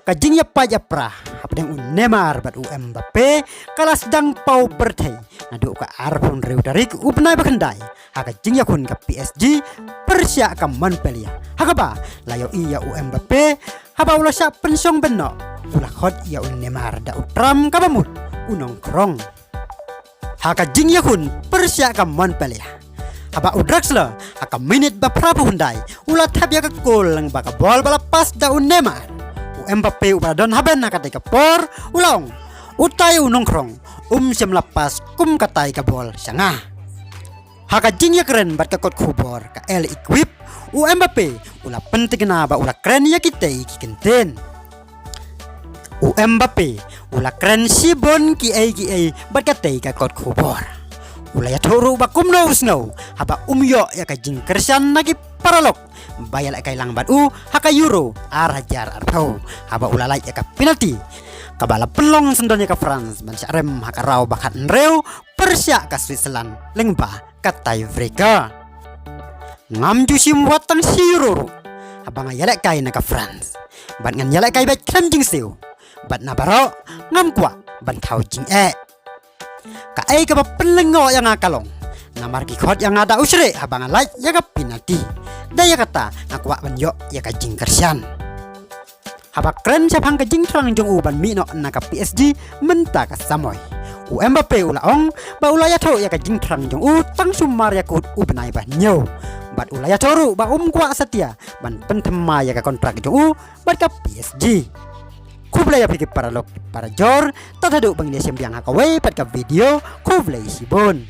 kajing ya pajapra hapdeng Neymar bat Mbappe kalas dang pau bertei nadu ka arpun reu darik upnai bakandai kajing ya kun ka PSG Persia ka Montpellier hakaba layo iya Mbappe haba ulah sa pensong benno ulah khot iya Neymar da utram ka bamut unongkrong kajing ya kun Persia ka Montpellier haba udraksla haka minit ba prabu hundai ulah tab ya ka gol lang baka bol bala pas da Neymar Mbappe upadon haben nakatai ka por ulong utai unongkrong siam lapas katai ka bol sanga haka jing ya keren bat ka kot kubor ka el equip Mbappe ulah penting na ba ulah keren ya kitei kikenten Mbappe ulah keren si bon ki ai bat ka tei ka kot kubor ulah ya toru ba kumno usno haba yo ya ka jing kersan nagi paralok bayal kay lang bad haka euro arajar arpau haba ulalay ka penalty kabala pelong sendonnya ka France ban rem haka raw bakat nreu Persia ka Switzerland lengba katai Afrika ngam jusim watang si euro haba nga yalek kay na ka France ban ngan yalek kay bat krem jing siu bat nabaro ngam kwa ban kau jing ka ay ka ba pelengo yang akalong namar gikot yang ada usre haba nga like ya ka penalty daya kata nakwa banyo ya ka jing kersian haba keren siap hang ka jing trang jong uban mino naka PSG menta ka samoy Mbappe ulaong ba ulaya to ya ka jing trang jong tang sumar ya kut ubenai ba nyo bat ulaya toru ba kwa setia ban pentema ya ka kontrak jong bat ka PSG kublay ya pikir para lok para jor tatadu bang dia sembiang hakawe pat ka video kublay sibon